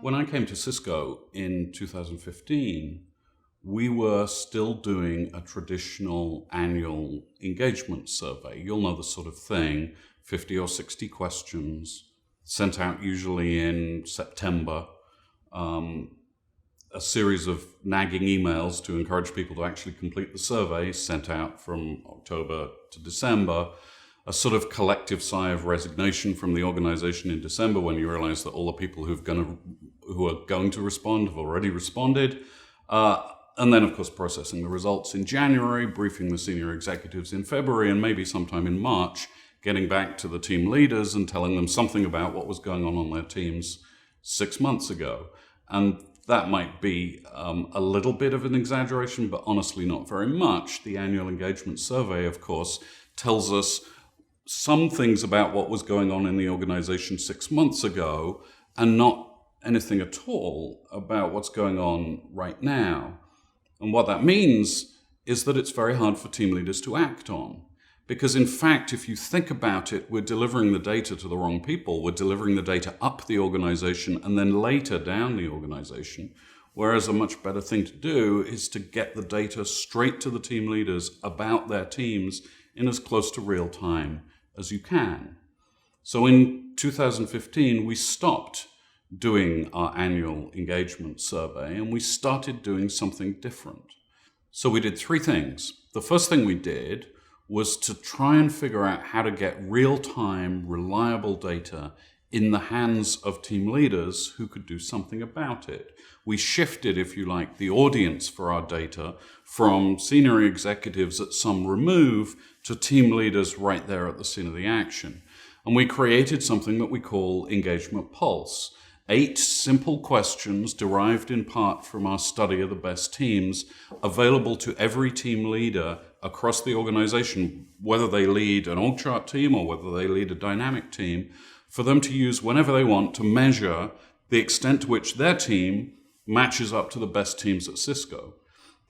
when I came to Cisco in 2015, we were still doing a traditional annual engagement survey. You'll know the sort of thing, 50 or 60 questions, sent out usually in September, a series of nagging emails to encourage people to actually complete the survey, sent out from October to December, a sort of collective sigh of resignation from the organization in December when you realize that all the people who are going to respond have already responded. And then, of course, processing the results in January, briefing the senior executives in February, and maybe sometime in March, getting back to the team leaders and telling them something about what was going on their teams 6 months ago. And that might be a little bit of an exaggeration, but honestly not very much. The annual engagement survey, of course, tells us some things about what was going on in the organization 6 months ago, and not anything at all about what's going on right now. And what that means is that it's very hard for team leaders to act on. Because in fact, if you think about it, we're delivering the data to the wrong people. We're delivering the data up the organization and then later down the organization. Whereas a much better thing to do is to get the data straight to the team leaders about their teams in as close to real time as you can. So in 2015, we stopped doing our annual engagement survey, and we started doing something different. So we did 3 things. The first thing we did was to try and figure out how to get real-time, reliable data in the hands of team leaders who could do something about it. We shifted, if you like, the audience for our data from senior executives at some remove to team leaders right there at the scene of the action. And we created something that we call Engagement Pulse. 8 simple questions derived in part from our study of the best teams, available to every team leader across the organization, whether they lead an org chart team or whether they lead a dynamic team, for them to use whenever they want to measure the extent to which their team matches up to the best teams at Cisco.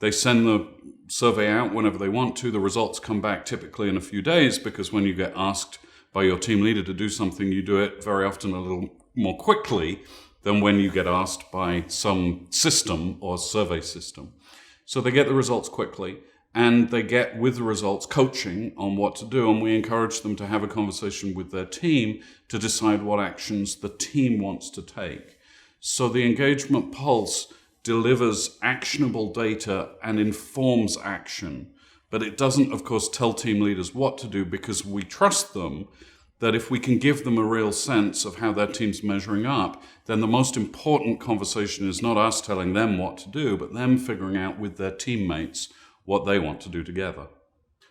They send the survey out whenever they want to. The results come back typically in a few days, because when you get asked by your team leader to do something, you do it very often a little more quickly than when you get asked by some system or survey system. So they get the results quickly, and they get, with the results, coaching on what to do, and we encourage them to have a conversation with their team to decide what actions the team wants to take. So the Engagement Pulse delivers actionable data and informs action, but it doesn't, of course, tell team leaders what to do, because we trust them that if we can give them a real sense of how their team's measuring up, then the most important conversation is not us telling them what to do, but them figuring out with their teammates what they want to do together.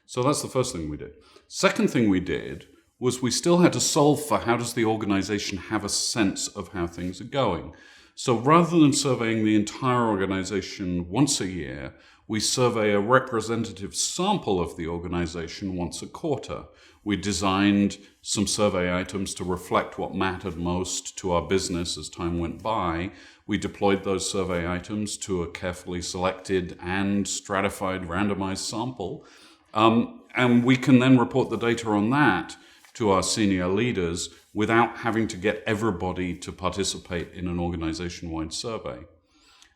So that's the first thing we did. Second thing we did was we still had to solve for how does the organization have a sense of how things are going. So rather than surveying the entire organization once a year, we survey a representative sample of the organization once a quarter. We designed some survey items to reflect what mattered most to our business as time went by. We deployed those survey items to a carefully selected and stratified randomized sample. And we can then report the data on that to our senior leaders without having to get everybody to participate in an organization-wide survey.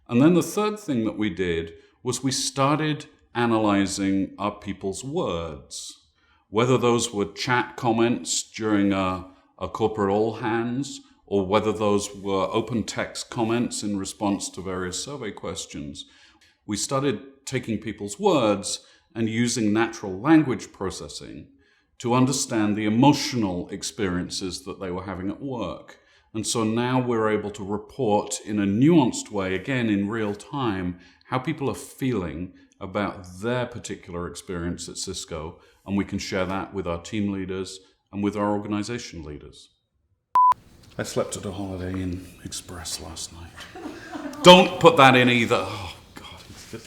And then the third thing that we did was we started analyzing our people's words, whether those were chat comments during a corporate all-hands, or whether those were open text comments in response to various survey questions. We started taking people's words and using natural language processing to understand the emotional experiences that they were having at work. And so now we're able to report in a nuanced way, again in real time, how people are feeling about their particular experience at Cisco, and we can share that with our team leaders and with our organization leaders. I slept at a Holiday Inn Express last night. Don't put that in either. Oh, God.